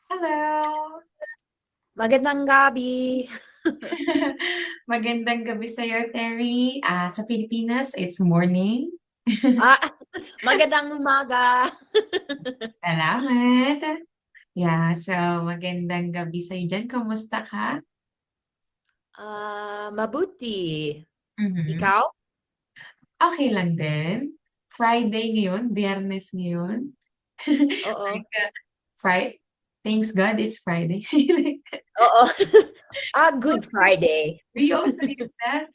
Hello! Magandang gabi. Magandang gabi sa'yo, Terry. Sa Pilipinas, it's morning. Ah, magandang umaga. Salamat! Yeah, so magandang gabi sa'yo dyan. Kamusta ka? Mabuti. Mhm. Ikaw? Okay lang din. Friday ngayon, Biyernes ngayon. Oo. Like, Friday. Thanks God, it's Friday. Oo. Good Friday. Do you also use that?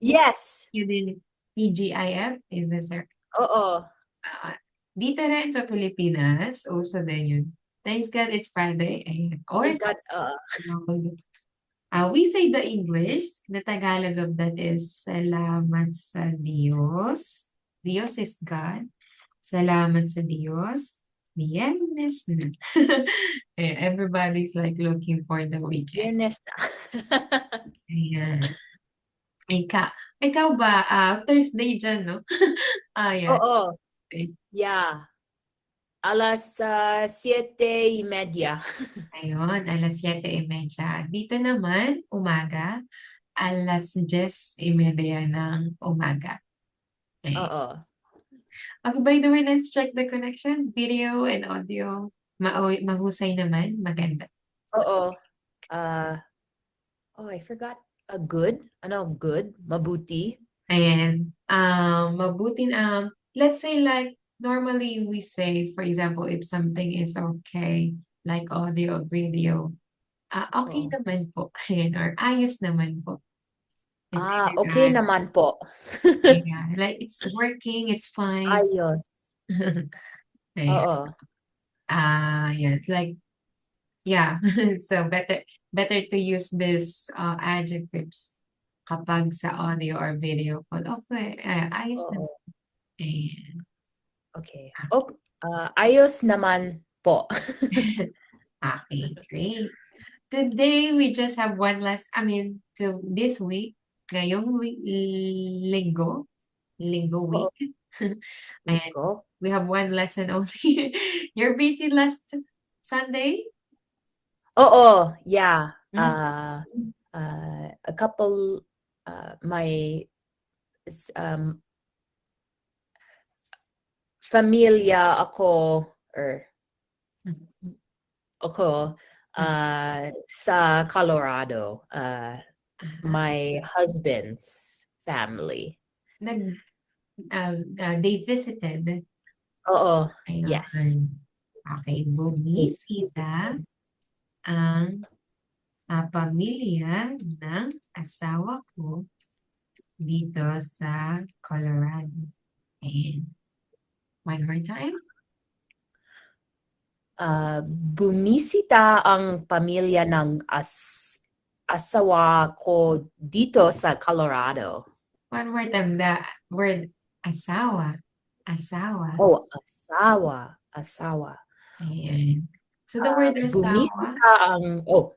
Yes. You did TGIF? Is this Oo. dito rin sa Pilipinas, uso din yun. Thanks God it's Friday. Ayan. Or Thank sa God. we say the English, the Tagalog of that is salamat sa Diyos. Diyos is God. Salamat sa Diyos. Biyernes na. Everybody's like looking for the weekend. Biyernes na. Ayan. Ikaw, ikaw ba, Thursday dyan, no? Ayan. Oo. Yeah. Alas 7:30. Ayun, 7:30. Dito naman, umaga, 10:30 ng umaga. Okay. Oo. Okay, by the way, let's check the connection. Video and audio. Mahusay naman. Maganda. Oo. Uh, I forgot. Good? Ano good? Mabuti? Ayan. Mabuti let's say like, normally we say, for example, if something is okay, like audio, video, okay Oo. naman po. Ayan, or ayos naman po. It's either Okay that. naman po. Yeah, like it's working, it's fine. Ayos. Ayan. Oo. Yeah, it's like, yeah. So better to use this adjectives kapag sa audio or video call. Okay, ayos na. Oo. Ayan. Okay. Ayos naman po. Okay, great. Today we just have one last, to this week, ngayong linggo Oo. week. And Linggo. we have one lesson only. You're busy last Sunday? Oo, yeah. Mm. A couple, my familia or ako Mm. sa Colorado. Aha. My husband's family. Nag, they visited. Oo, yes. Ayun. Okay, bumisita ang pamilya ng asawa ko dito sa Colorado. And one more time. Bumisita ang pamilya ng asawa ko dito sa Colorado. One more time, the word asawa. Asawa. Oh, asawa. Ayan. So the word asawa. Bumisita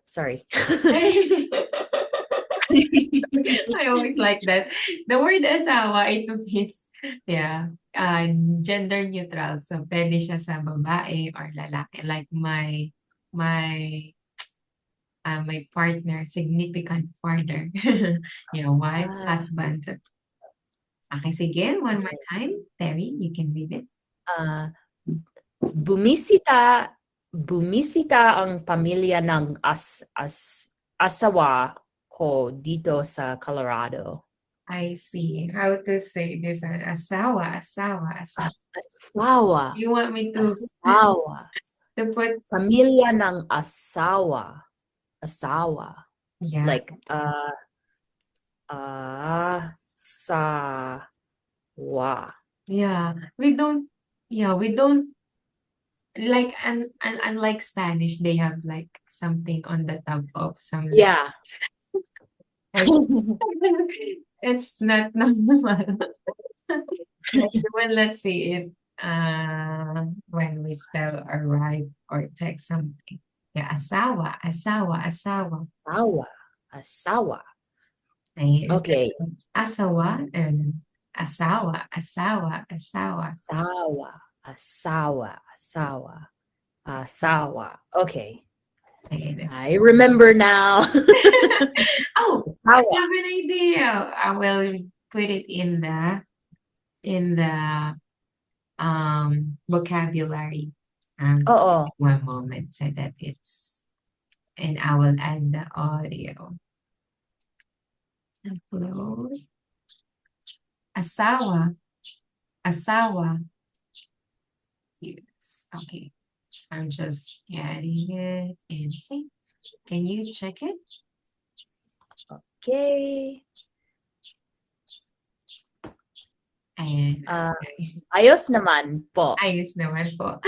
sorry. I always like that. The word asawa, it means, yeah, gender neutral. So, pwede siya sa babae or lalaki. Like my partner, significant partner. Wife, Ah, husband. Okay, sige. One more okay. time. Terry, you can read it. Ah, bumisita ang pamilya ng asawa ko dito sa Colorado. I see. How to say this? Asawa, asawa, asawa. Asawa, You want me to asawa. to put, Pamilya ng asawa. yeah. Like, asawa. Yeah, we don't like, and unlike Spanish, they have like something on the top of some letters. Yeah. And it's not normal. Well, let's see if when we spell or write or text something. Yeah, asawa, asawa, asawa. Asawa. Ay, instead Okay. of asawa and asawa, asawa, asawa. Asawa. Asawa. Okay. Ayan, I remember now. Oh, I Asawa. have an idea. I will put it in the vocabulary. Oo. One moment so that and I will add the audio. Upload. Asawa. Asawa. Yes. Okay. I'm just adding it and see. Can you check it? Okay. And Ayos naman po. ayos naman po.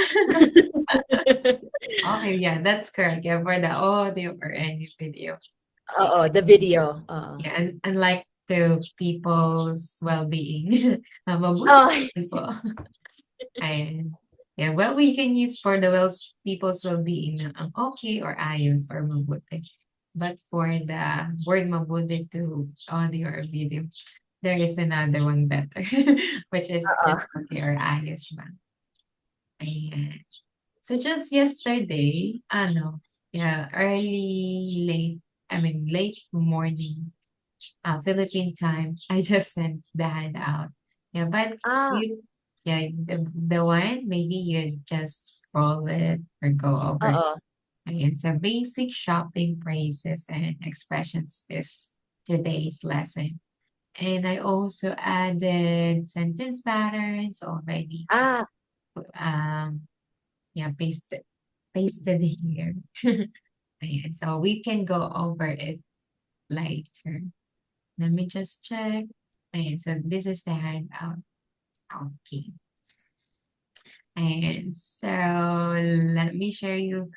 Okay, yeah, that's correct. Yeah, for the audio or any video. Oo, the video. Oo. Yeah, and unlike the people's well-being, mabuti Oh, po. Ayan. Yeah, well, we can use for the people's well-being na ang okay or ayos or mabuti. But for the word mabuti to audio or video, there is another one better, which is oo. just okay or ayos ba. Ayan. So just yesterday, yeah, late morning, Philippine time, I just sent the handout. Yeah, but Ah, yeah, the one, maybe you just scroll it or go over it. oo. Ayan, so basic shopping phrases and expressions is today's lesson. And I also added sentence patterns already. Ah, Yeah, pasted here. Ayan, so we can go over it later. Let me just check. Ayan, so this is the handout. Okay. And so let me share you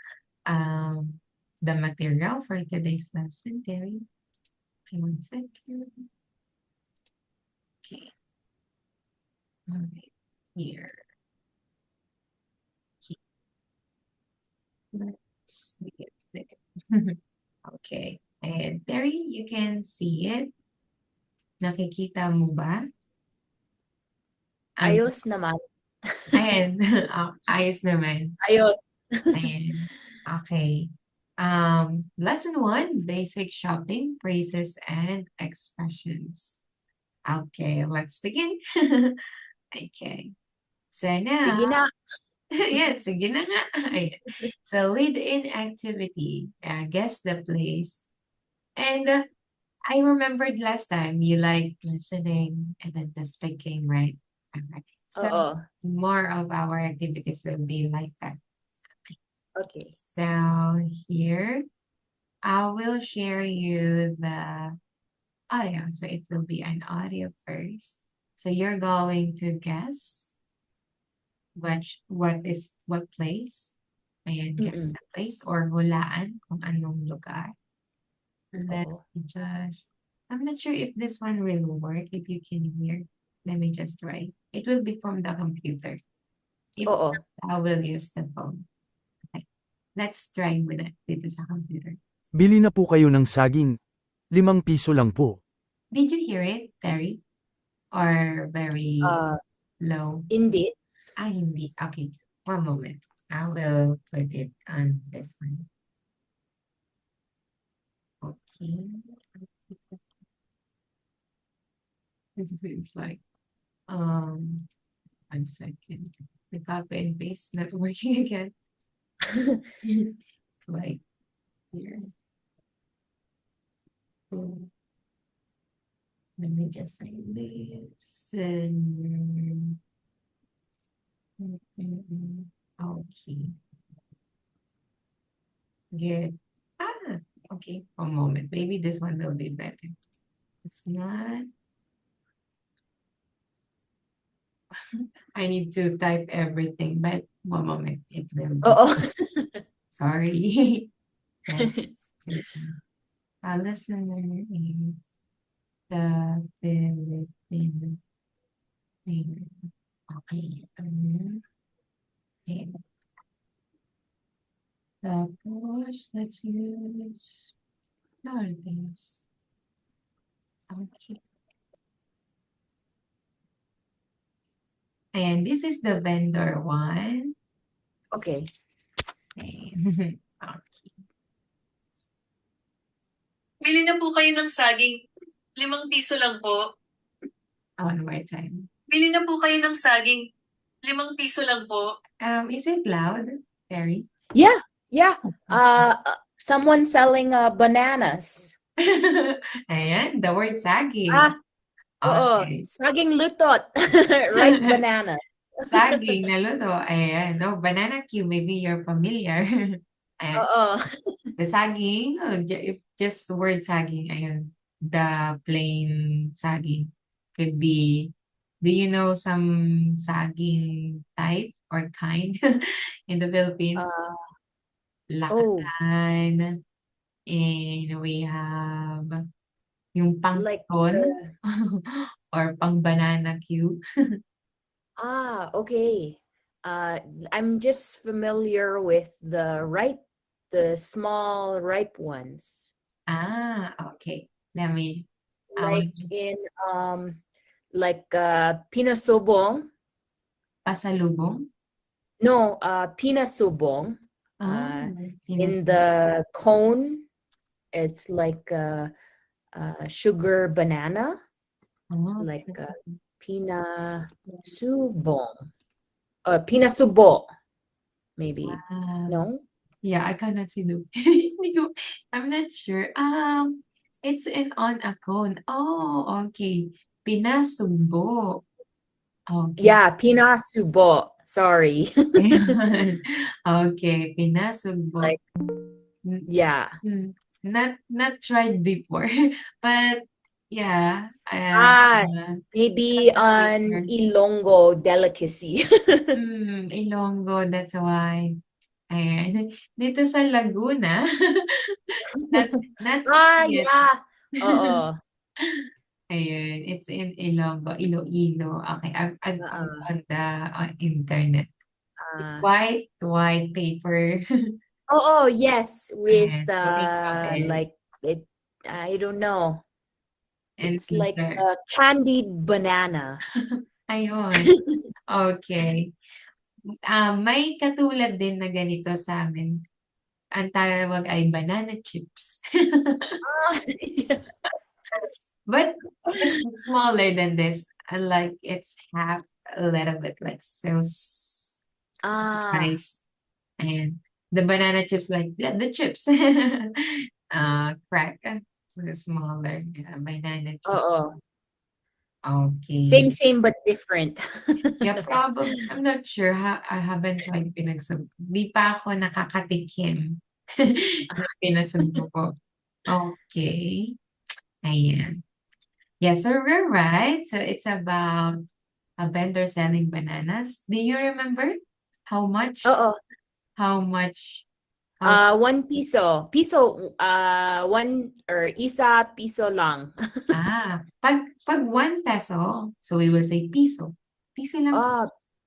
the material for today's lesson, Terry. Okay, 1 second. Okay. All right. Here. Okay. Let's get it. Okay. And Terry, you can see it. Nakikita mo ba? Ang ayos naman. ayan, ayos naman. Ayos. Ayan. Okay. Lesson 1, basic shopping, phrases, and expressions. Okay, let's begin. Okay. So Sige now, na. yeah, sige na nga. Ayan. So lead in activity, guess the place. And I remembered last time you like listening and then the speaking, right? Okay. So Oo. more of our activities will be like that. Okay. So here, I will share you the audio. So it will be an audio first. So you're going to guess what place. Ayan, guess Mm. the place or hulaan kung anong lugar. Let Oo. me just, I'm not sure if this one will work, if you can hear. Let me just try. It will be from the computer. If Oo. not, I will use the phone. Okay. Let's try with it dito sa computer. Bili na po kayo ng saging. 5 piso lang po. Did you hear it, Terry? Or very low? Hindi. Hindi. Okay, one moment. I will put it on this one. Okay. This seems like, 1 second. The copy and paste not working again. Like here. Oh. Let me just say this. Okay. Good. Okay. One moment. Maybe this one will be better. It's not. I need to type everything, but one moment. It will be. Oo. Sorry. A listener in the Philippines. Okay, ito na. And tapos, let's use this. Okay. And this is the vendor one. Okay. Okay. Okay. Bili na po kayo ng saging. 5 piso lang po. One more time. Bili na po kayo ng saging. 5 piso lang po. Is it loud, Terry? Yeah. Someone selling bananas. Ayan, the word saging. Oo. Okay. Saging lutot. Ripe banana. Saging na luto. Ayan. No, banana cue. Maybe you're familiar. Ayan. Oo. The saging, just word saging. Ayan. The plain saging could be, do you know some saging type or kind in the Philippines? Lakasan. And we have yung pang Like turon or pang banana cue. okay. I'm just familiar with the small ripe ones. Okay. Let me Like in pinasubong. pasalubong. No, pinasubong. In the cone, it's like sugar banana. Like pinasubong. Pinasubo. Maybe. No? Yeah, I cannot see the I'm not sure. It's on a cone. Oh, okay. Pinasubo. Okay. Yeah, pinasubo. Sorry. Okay, pinasubo. Like, yeah. Not tried before, but yeah. Maybe on Ilonggo delicacy. Ilonggo, that's why. Ayan. Dito sa Laguna, not yet. Yeah. Oo. Ayun, it's in Ilonggo, Iloilo. Okay, I've found on the internet. It's white paper. Oh, yes, with Ayan, so think of it. like it. I don't know. And It's like Peter. a candied banana. Ayun. Okay. May katulad din na ganito sa amin. Ang tawag ay banana chips. Yeah. But it's smaller than this. And like it's half a little bit like so size. And the banana chips like the chips. Crack. So smaller. Yeah, banana chips. Oo. Okay. Same but different. Yeah, probably. I'm not sure. I haven't tried pinagsubok. Di pa ako nakakatikim na pinasubok ko. Okay. Ayan. Yeah, so we're right. So it's about a vendor selling bananas. Do you remember how much? Oo. How much? 1 piso. Piso, one or isa piso lang. Pag 1 peso, so we will say piso. Piso lang.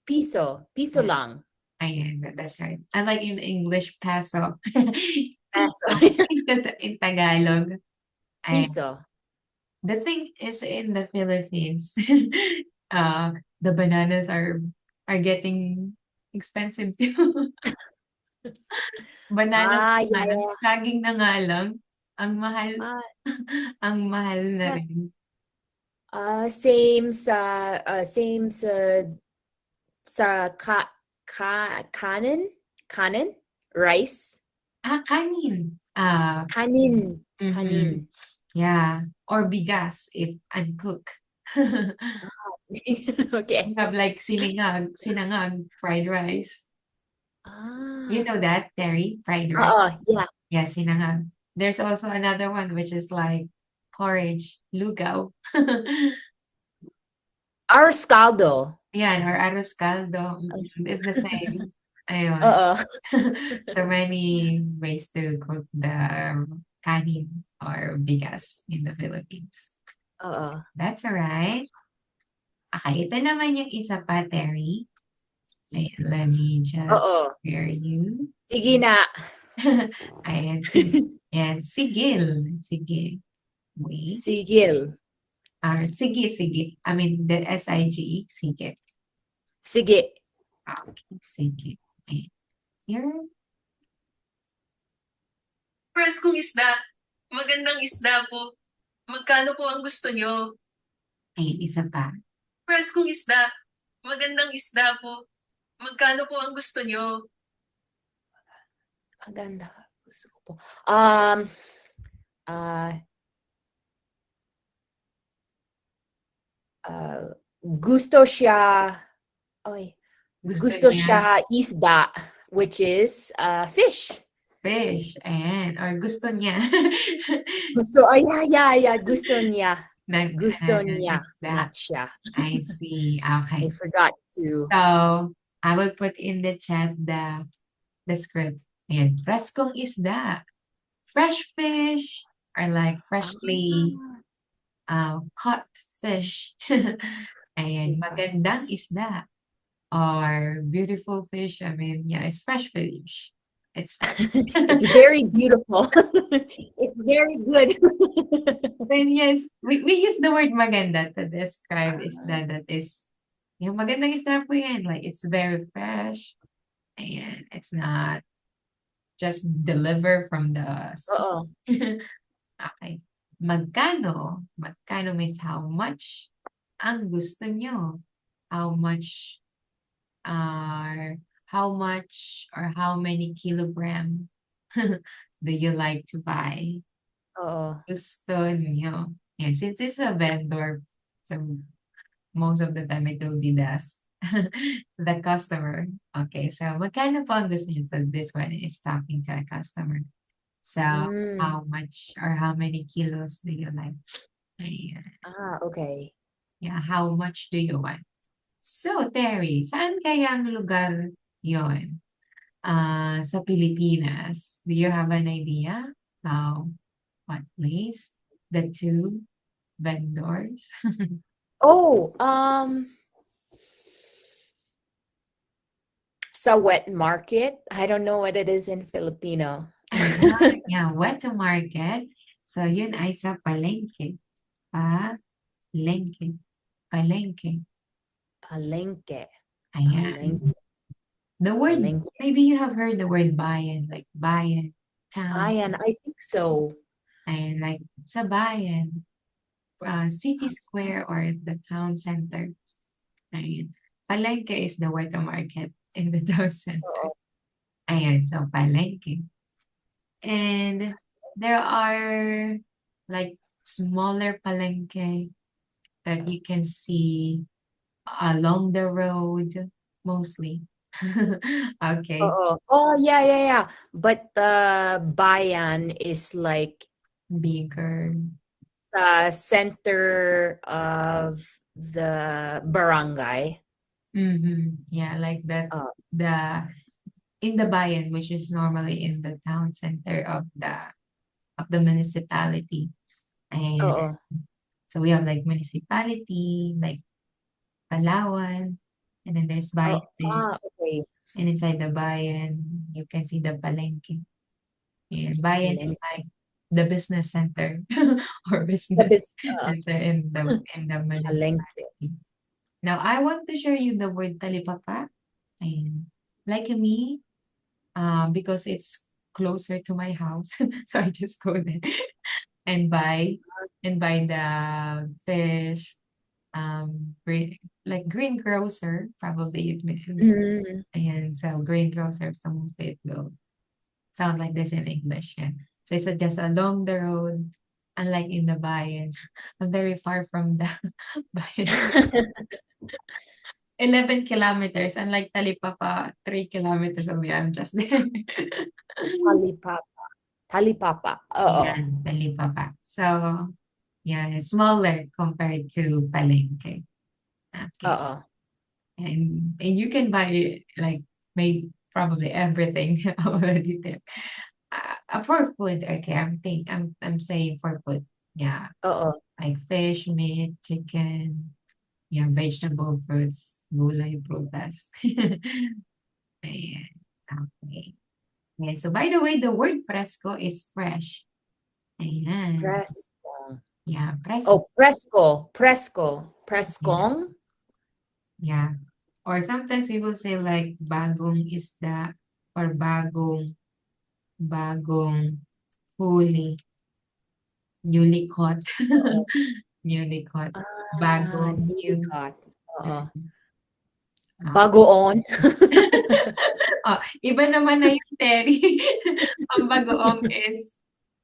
Piso. Piso lang. Ayan, that's right. I like in English, peso. Peso. In Tagalog. Ayan. Piso. The thing is in the Philippines, the bananas are getting expensive too. Bananas na lang, saging na nga lang, ang mahal, ang mahal na rin. Same sa kanin, rice. Kanin. Kanin. Mhm. Kanin. Yeah, or bigas if uncooked. Okay. You have like sinangag, fried rice. You know that, Terry? Fried rice. Yeah. Yeah, sinangag. There's also another one which is like porridge, lugaw. Arroz caldo. Yeah, or arroz caldo. It's the same. Ayun. So many ways to cook the kanin or bigas in the Philippines. That's alright. Okay, ito naman yung isa pa, Terry. Ayan, let me just share you. Sige na. Ayan, sigil. Sige. Wait. Sigil. Sige. I mean, the S-I-G-E, sige. Sige. Okay, sige. Ayan. Here. Preskong isda. Magandang isda po. Magkano po ang gusto nyo? Ay, isa pa. Preskong isda. Magandang isda po. Magkano po ang gusto nyo? Maganda. Gusto ko po. Ah, gusto siya, oy, Gusto gusto niya siya isda, which is fish. fish. Ayan. Or gusto niya. Gusto, yeah, gusto niya. Gusto niya, Isda. not siya. I see. I Okay. forgot to. So, I will put in the chat the script. Ayan. Preskong isda. Fresh fish or like freshly caught fish. Ayan. Magandang isda. Or beautiful fish. I mean, yeah, it's fresh fish. It's It's very beautiful. It's very good. then yes, we use the word maganda to describe isda that is yung magandang isda po yan. Like it's very fresh and it's not just delivered from the sea. Oo. Okay. Magkano? Magkano means how much ang gusto nyo? How much or how many kilogram do you like to buy? Oo. Gusto nyo. Yeah, since it's a vendor, so most of the time it will be the customer. Okay, so magkano po ang gusto nyo? So this one is talking to a customer. So how much or how many kilos do you like? Ayan. Okay. Yeah, how much do you want? So, Terry, saan kaya ang lugar yon? Sa Pilipinas. Do you have an idea? What place? The two vendors? Oh, sa wet market. I don't know what it is in Filipino. Yeah, wet market. So, yun ay sa palengke. Palengke. Palengke. Palengke. Ayan. Palengke. The word, Palengke. maybe you have heard the word bayan, like bayan, town. Bayan, I think so. Ayan, like sa bayan, city square or the town center. Ayan. Palengke is the wet market in the town center. Oo. Ayan, so palengke. And there are like smaller palengke that you can see along the road mostly. Okay. Oo. Oh, yeah. But bayan is like Bigger. the center of the barangay. Yeah, like that. Oh. In the bayan, which is normally in the town center of the municipality. And Oo. so we have like municipality, like Palawan, and then there's bayan. Okay. And inside the bayan, you can see the palengke. And bayan is like the business center or business center in the municipality. Now, I want to show you the word talipapa. And like me, because it's closer to my house, so I just go there and buy the fish, greengrocer, probably it may. And so greengrocer, so mostly it will sound like this in English. Yeah. So it's just along the road, unlike in the bayan. I'm very far from the bayan. 11 kilometers, unlike Talipapa, 3 kilometers away. I'm just there. Talipapa. Oo. Yeah, Talipapa. So, yeah, it's smaller compared to Palengke. Okay. Oo. And you can buy like maybe probably everything already there. For food, okay, I'm saying for food. Yeah. Oo. Like fish, meat, chicken, yeah, vegetable, fruits, gulay, prutas. Ayan. Okay. Yeah, so by the way, the word fresco is fresh. Ayan. Fresco. Yeah, fresco. Oh, fresco. Frescong? Yeah. Or sometimes we will say like bagong isda or bagong huli, newly caught, Oo. newly caught, Ah, bago, newly new. caught. Oo. Mm. Bagoong. Oh, iba naman na yung Terry. Ang bagoong is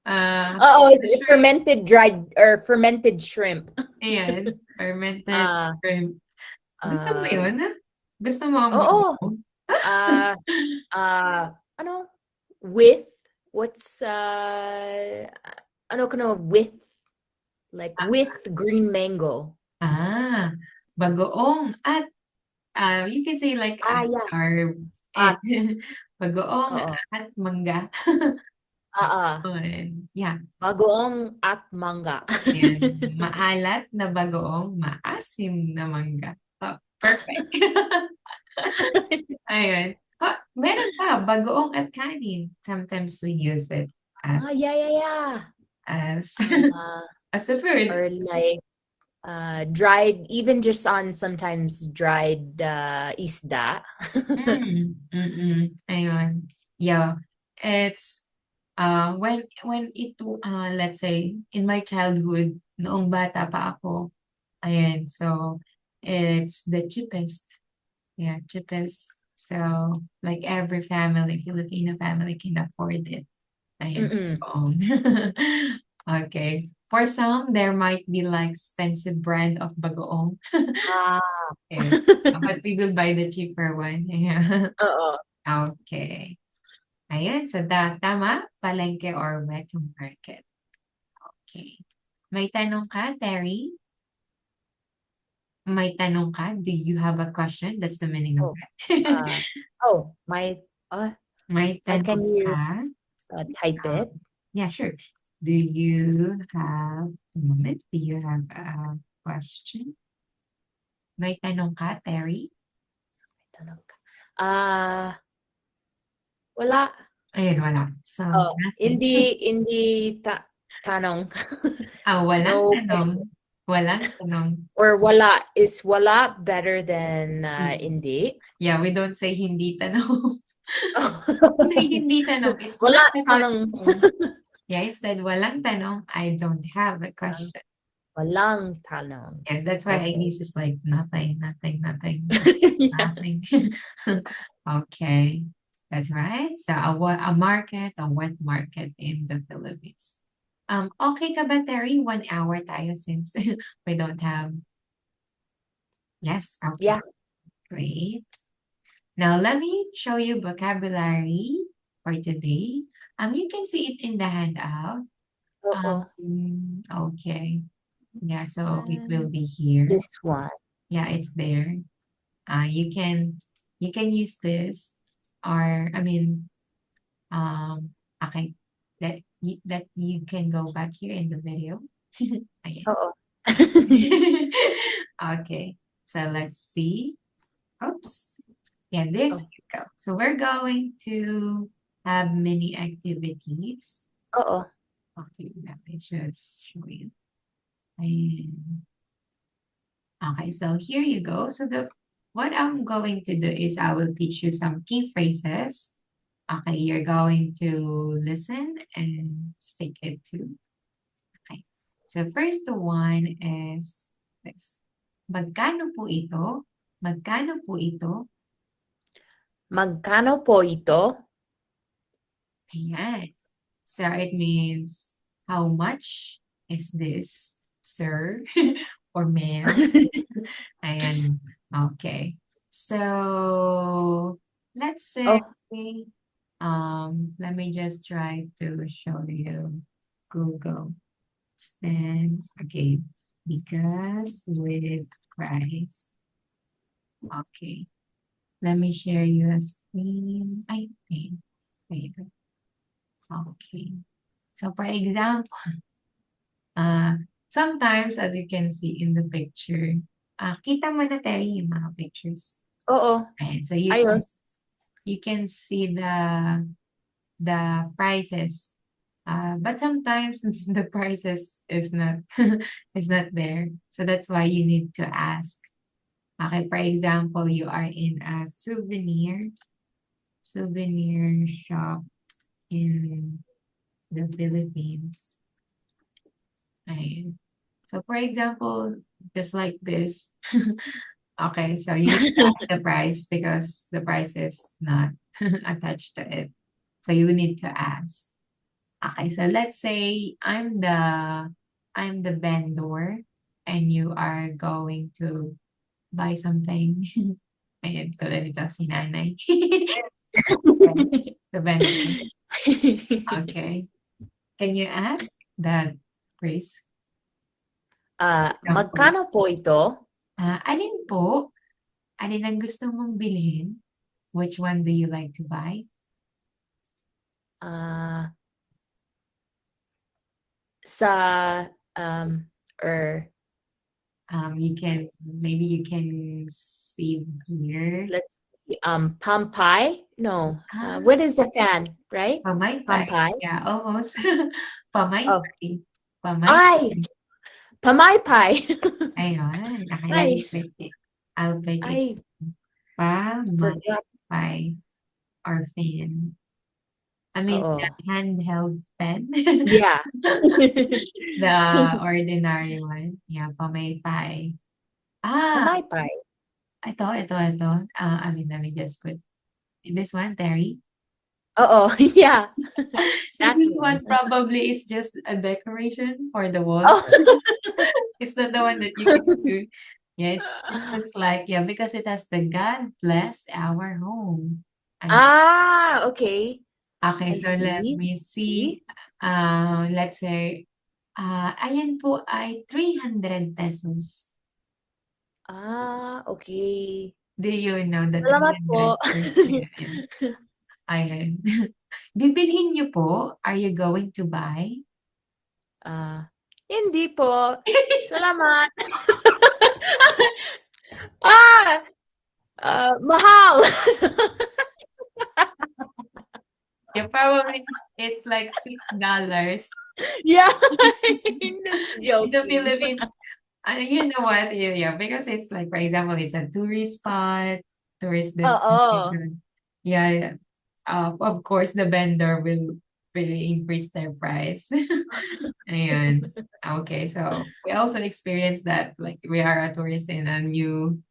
Oo, shrimp. fermented dried or fermented shrimp. Ayan, fermented Ah, shrimp. Gusto mo ah, yun? Gusto mo ang oo. bagoong? Ah, ano? With what's with like with green mango. Bagoong at you can say like Yeah. or At, bagoong oo. at mangga. Yeah. Bagoong at mangga. Ayan. Maalat na bagoong, maasim na mangga. Oh, perfect. Ayun. Meron pa, bagoong at kanin. Sometimes we use it as Yeah. as Uh, as a food. or like dried, even just on sometimes dried isda. Ayun. Yeah. It's when it let's say in my childhood, noong bata pa ako, ayan, so it's the cheapest. Yeah, cheapest. So like every family, Filipino family can afford it. Ayan. Mm-mm. Bagoong. Okay. For some, there might be like expensive brand of bagoong. Ah. Okay. But we will buy the cheaper one. Yeah. Oo. Okay. Ayan. So tama, palengke or wet market. Okay. May tanong ka, Terry? May tanong ka? Do you have a question? That's the meaning of Oh. it. My May can tanong you ka? type it? Yeah, sure. Do you have a moment? Do you have a question? May tanong ka, Terry? Tanong ka. Wala. Ayun, wala. So, nothing. Hindi tanong. Walang No tanong. question. Walang tanong. Or wala. Is wala better than hindi? Yeah, we don't say hindi tanong. Oh. Say hindi tanong. It's Wala not a tanong. question. Yeah, instead, walang tanong. I don't have a question. Walang tanong. Yeah, that's why I Okay. use this like nothing. Yeah. Nothing. Okay, that's right. So a market, a wet market in the Philippines. Okay ka ba, Terry? 1 hour tayo since we don't have. Yes, okay. Yeah. Great. Now let me show you vocabulary for today. You can see it in the handout. Oo. Okay. Yeah, so it will be here. This one. Yeah, it's there. You can use this, or I mean, okay, that you can go back here in the video. Ayan. Oo. Okay, so let's see. Oops. Yeah, there's you go. So we're going to have many activities. Oo. Okay, let me just show you. Ayan. Okay, so here you go. So what I'm going to do is I will teach you some key phrases. Okay, you're going to listen and speak it too. Okay. So first one is this. Magkano po ito? Magkano po ito? Magkano po ito? Ayan. So it means how much is this, sir or ma'am? Ayan. Okay. So let's say let me just try to show you Google. Then okay, because with price. Okay. Let me share you a screen. I think. Wait. Okay. So for example, sometimes as you can see in the picture, kita mo na, Terry, yung mga pictures. Oo. Ayan, so Ayos. you can see the prices. But sometimes the prices is not is not there. So that's why you need to ask. Okay, for example, you are in a souvenir shop in the Philippines. Ayan. So for example, just like this. Okay, so you need to ask the price because the price is not attached to it. So you need to ask. Okay, so let's say I'm the vendor and you are going to buy something. Ayan, tulad nito si nanay. The vendor. Okay. Can you ask that, Chris? Magkano po ito? Alin po? Alin ang gusto mong bilhin? Which one do you like to buy? Sa or Maybe you can save here. let's see, Pampay? No. Ah. What is the fan, right? Pamaypay. Pampay? Yeah, almost. Oh. Pamaypay. Ay! Pamaypay! Ayun. Okay, Ay. I'll take it. Ay, forgot. Pamaypay or fan. I mean, Oo. the handheld pen. Yeah. The ordinary one. Yeah, pamaypay. Pamaypay. Ito. Let me just put this one, Terry. Oo, yeah. So That this one. one probably is just a decoration for the wall. Oh. It's not the one that you can do. Yeah, it looks like, yeah, because it has the God bless our home. Okay. Okay, I so let see. me see. Let's say, ayan po ay 300 pesos. Okay. Do you know that Salamat po. 300 pesos? Ayan. Bibilhin niyo po? Are you going to buy? Hindi po. Salamat. Mahal. Yeah, probably it's like $6. Yeah. In the Joking. Philippines, you know what? Yeah, because it's like, for example, it's a tourist spot, tourist destination. Yeah. Of course, the vendor will increase their price. Ayan. Okay, so we also experienced that, like we are a tourist in a new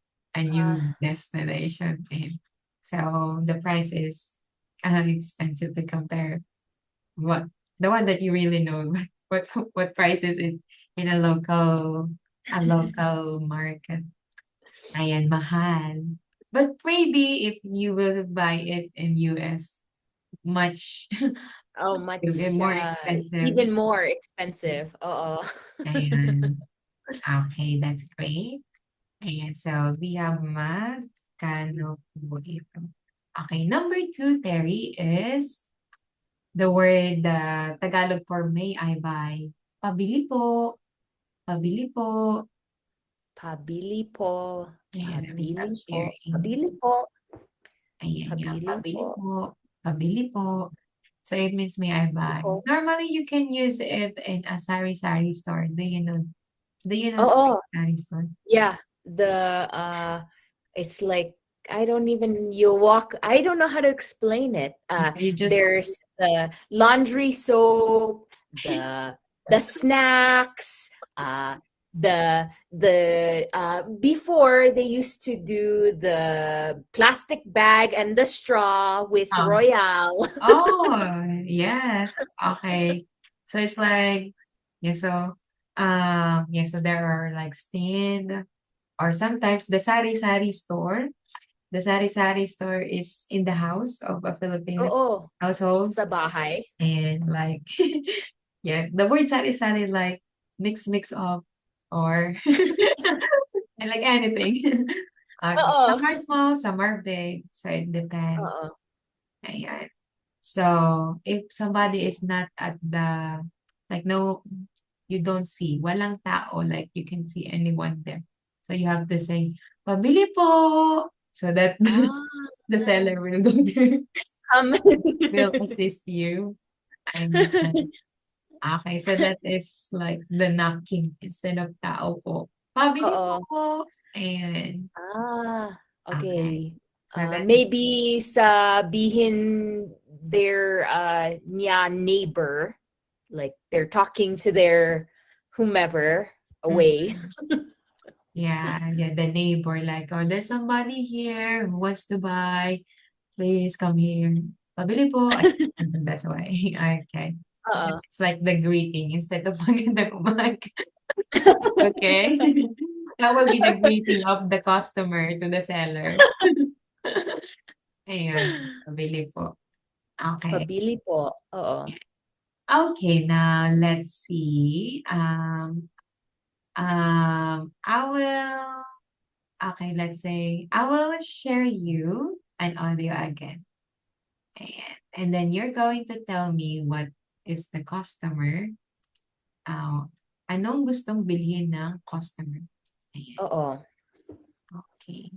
destination, and so the price is expensive to compare what the one that you really know what price is it in a local market. Ayan, mahal. But maybe if you will buy it in US, much Much more expensive. even more expensive. Oo. Ayan. Okay, that's great. Ayan, so we have magkano po ito. Okay, number 2, Terry, is the word Tagalog for may I buy. Pabili po. Pabili po. Pabili po. Ayan, let me stop Pabili po. sharing. Pabili po. Ayan, yeah, Pabili pabili po. po. Pabili po. So it means may I buy. po. Normally, you can use it in a sari-sari store. Do you know Oo. sari-sari store? Yeah. It's like I don't know how to explain it. You just There's the laundry soap, the snacks, before they used to do the plastic bag and the straw with Royale. Oh, yes. Okay. So it's like, yeah, so there are like stand, or sometimes the sari-sari store. The sari-sari store is in the house of a Filipino Oo. household. Sa bahay. And like, yeah, the word sari-sari like mix up or and like anything. Okay. Oo. Some are small, some are big, so it depends. Oo. Ayan. So, if somebody is not at the, like, no, you don't see, walang tao, like, you can see anyone there. So, you have to say, pabili po, so that the seller will go there, will assist you. Okay, so that is like the knocking instead of tao po. Pabili po. Ayan. Okay. So that maybe sabihin their niya neighbor. like they're talking to their whomever away. Yeah, the neighbor, like, oh, there's somebody here who wants to buy. Please come here. Pabili po. Ay, that's why. Okay. Uh, It's like the greeting instead of magandang umaga. Okay. That will be the greeting of the customer to the seller. Ayun, pabili po. Okay. Pabili po. Oo. Okay, now let's see. I will, okay, let's say, I will share you an audio again. And then you're going to tell me what is the customer, anong gustong bilhin ng customer. Ayan. Oo. Okay.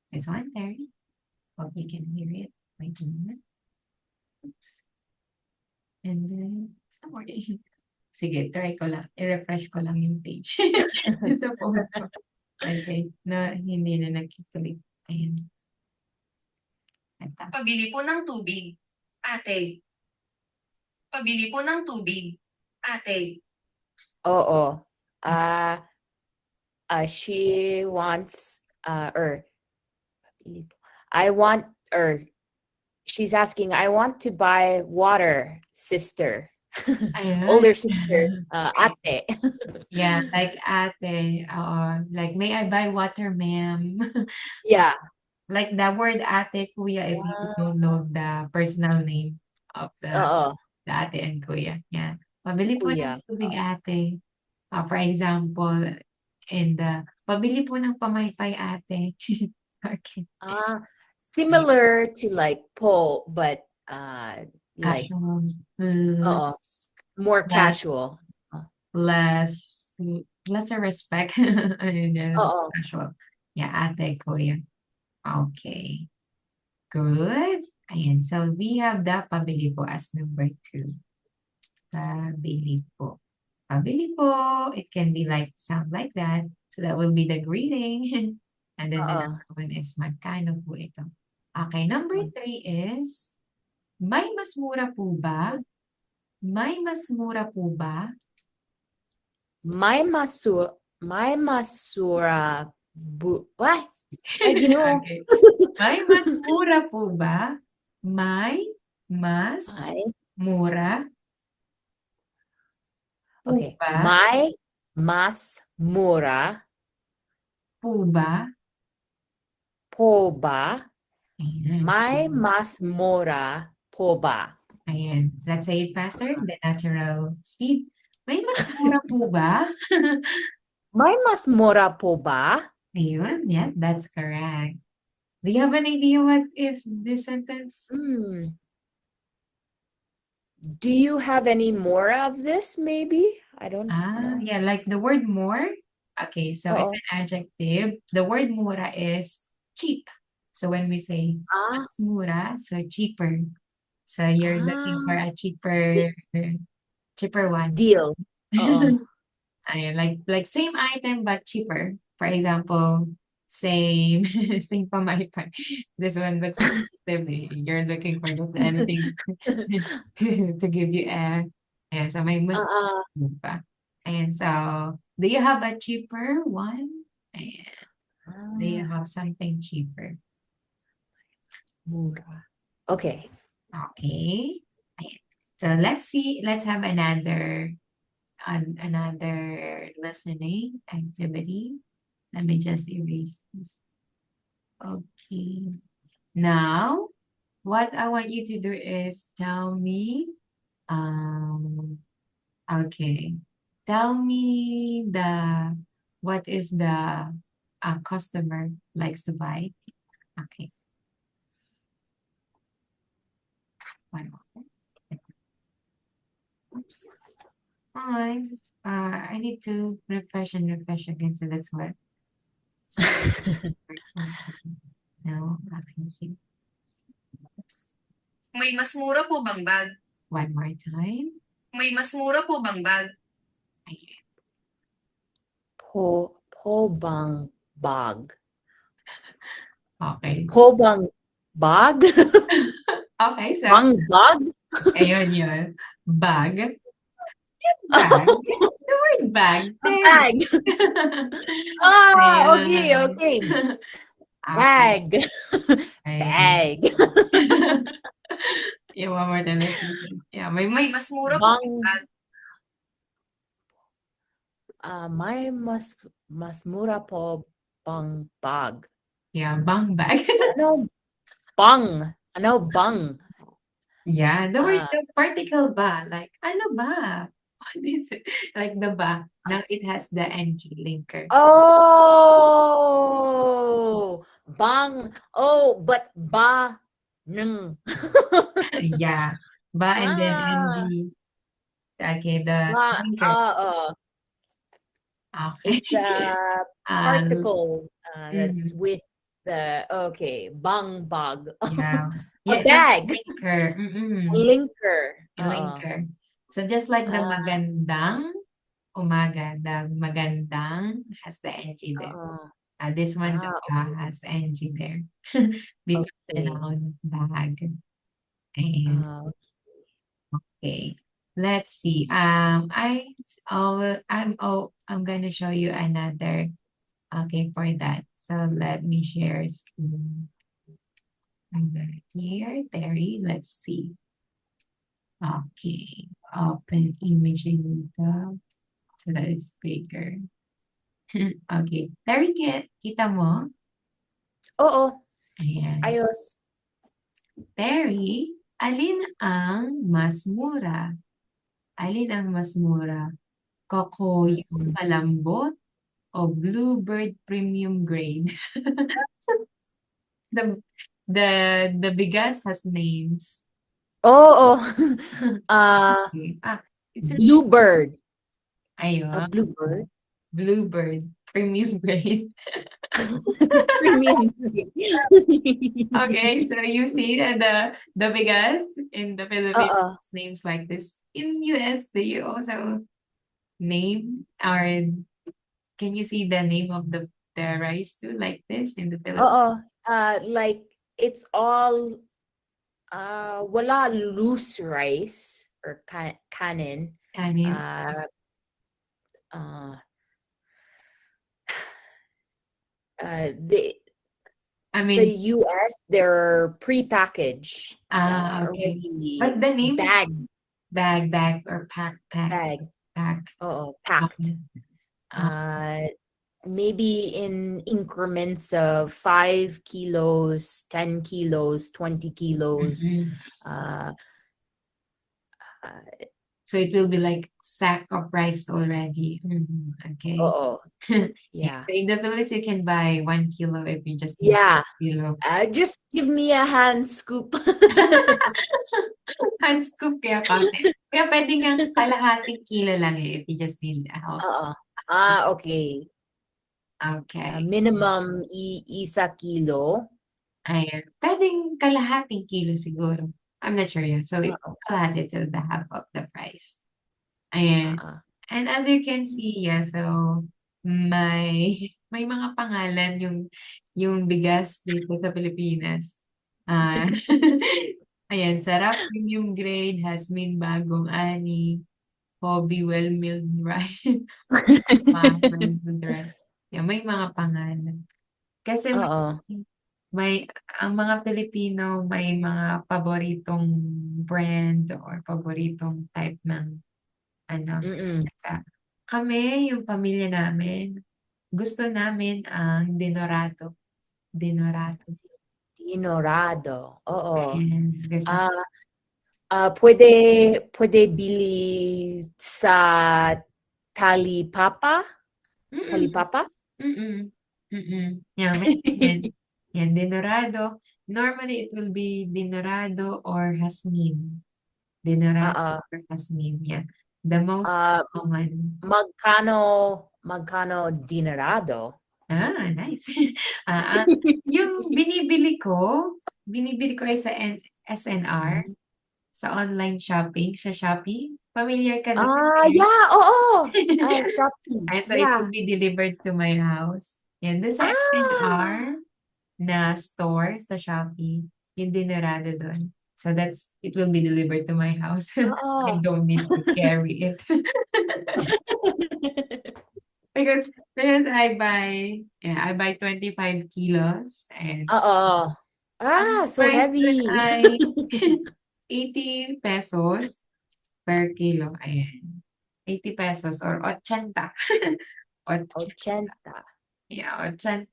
This one, Terry. Hope you can hear it. Wait a minute. Oops. And then, sorry. Sige, try ko lang. I-refresh ko lang yung page. Sa phone ko. Okay. Na, hindi na nag-click. Ayan. Ito. Pabili po ng tubig. Ate. Pabili po ng tubig. Ate. Oo. She wants or I want or she's asking, I want to buy water, sister. Ayan. Older sister, ate. Yeah, like ate. Like, may I buy water, ma'am? Yeah. Like the word ate, kuya, if you don't know the personal name of the Oo. ate and kuya. Yeah. Pabili po Kuya. ng tubig, ate. For example, pabili po ng pamaypay, ate. Okay. Similar to like po, but like Casual. oo, more casual. Lesser respect. Ayun yan, Oo. casual. Yeah, ate, kuya. Okay. Good. Ayan. So, we have the pabili po as number 2. Pabili po. Pabili po. It can be like, sound like that. So, that will be the greeting. And then the Oo. next one is magkano po ito. Okay. Number 3 is, may mas mura po ba? May mas mura po ba? May masura Ay, ginoo. Okay. May mas mura po ba? May mas May mura po Okay. ba? May mas mura Po ba? po ba? Ayan. May mas mura po ba? Ayan. Let's say it faster, the natural speed. May mas mura po ba? May mas mura po ba? Ayun. Yeah, that's correct. Do you have an idea what is this sentence? Do you have any more of this maybe? I don't know. Yeah, like the word more. Okay, so Oo. it's an adjective. The word mura is cheap. So when we say mas mura, so cheaper. So you're looking for a cheaper one. Deal. Oo. Ayan, like same item but cheaper. For example, same pamaypay. This one looks expensive. You're looking for just anything to give you so may mas pa. And so, do you have a cheaper one? Ayan. Do you have something cheaper? Mura. Okay. Okay. Ayan. So let's have another listening activity. Let me just erase this. Okay. Now, what I want you to do is tell me, okay. Tell me what is the customer likes to buy. Okay. One moment. Oops. I need to refresh again, so that's what. No, okay. Oops. May mas mura po bang bag? One more time. May mas mura po bang bag? Ayan. Po bang bag. Okay. Po bang bag? Okay, so Bang bag? ayun yun. Bag. Bag. The word bag. A There. bag. Ah, okay, Ayan. okay. Okay. Bag. Ayan. Bag. Yeah, one more time. Let's see. Yeah, Mas mura po Bang. yung bag. May mas mura po bang bag. yeah, bang bag. Ano bang? Ano bang? Yeah, the word, Ah, the particle ba, like, ano ba? What is it? Like the ba. Now it has the ng linker. oh, bang. Oh, but ba nung. Yeah, ba and then Ah, ng. Okay, the ba, linker. Okay. it's a Uh, particle that's mhm, with the okay, bang bag. yeah. A Yeah, that's bag. linker. A linker. A linker. So just like the Ah, magandang umaga, the magandang has the ng there. oo. This one, the Ah, ba has ng there. Before the okay. noun bag. And Ah, okay, let's see. I'm gonna show you another. Okay, for that. So let me share screen. Here, Terry. Let's see. Okay, open imaging tab. So that is bigger. Okay, Terry, kita mo? oo. Ayan. Ayos. Terry, alin ang mas mura? Alin ang mas mura? Coco yung malambot o Bluebird Premium Grade? The the bigas has names. Oo. Okay. It's a Bluebird. A ayun, bluebird? Bluebird Premium Grade. Premium. Okay, so you see that the bigas in the Philippines Oo. names like this. In US, do you also name or can you see the name of the rice too like this in the Philippines? Oo. Like, it's all, wala loose rice or kanin. Kanin? Uh, uh, the I the mean, US, they're pre-packaged, okay. already But the name bag, or pack. oo, packed. Okay. Maybe in increments of 5 kilos, 10 kilos, 20 kilos. Mhm. Uh, So it will be like sack of rice already. Mhm, okay. oo. Yeah, Yeah. so in the Philippines, you can buy 1 kilo if you just need Yeah. 1 kilo. Just give me a hand scoop. Hand scoop kaya konti. Kaya pwede ngang kalahating kilo lang if you just need help. Oo. Okay. Okay. Minimum isa kilo. Ayan. Pwedeng kalahating kilo siguro. I'm not sure yun. So, Oo. kalahati to the half of the price. Ayan. And as you can see, yeah, so may mga pangalan yung bigas dito sa Pilipinas. Ayan, Sarap Premium Grade, Hasmin Bagong Ani, Hobby Well-Milled Rice, Well-Milled Rice. Yeah, may mga pangalan. Kasi Oo. ang mga Pilipino may mga paboritong brand or paboritong type ng ano. Mm-mm. Kami, yung pamilya namin, gusto namin ang Dinorado. Dinorado. Oo. And gusto, Pwede bili sa Talipapa? Talipapa? Yeah, yan. Yan, Dinorado. Normally, it will be Dinorado or Jasmine. Dinorado or Jasmine, yeah. The most common. Magkano dinerado? Nice. Yung binibili ko ay sa SNR, sa online shopping, sa Shopee. Familiar ka doon? Yeah, oo. Shopee. And so it Yeah. will be delivered to my house. Yan, doon sa SNR na store sa Shopee, yung dinarado doon. So it will be delivered to my house. I Oo. don't need to carry it. Because I buy 25 kilos and Oo. ang So price dun heavy. ay 80 pesos per kilo. Ayan. 80 pesos or 80. 80. 80. Yeah, 80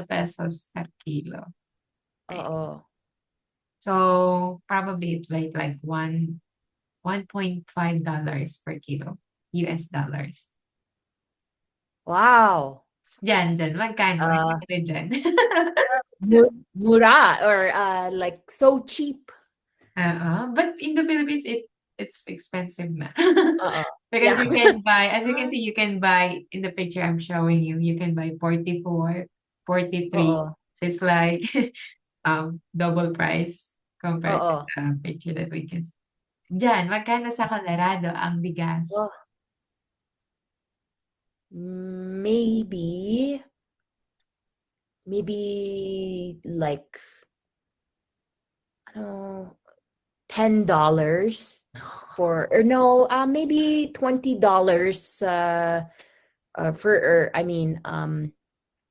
pesos per kilo. Oo. So probably it's like $1.5 per kilo. US dollars. Wow. Diyan. Magkano? Uh, Magkano dyan? Mura or like so cheap. But in the Philippines, it's expensive na. Oo. Because Yeah. you can buy, as you can see, you can buy in the picture I'm showing you, you can buy 44, 43. Oo. So it's like double price compared to Oo. the picture that we can see. Diyan, magkano sa Colorado ang bigas? Oh, maybe like $10 or no, maybe $20 for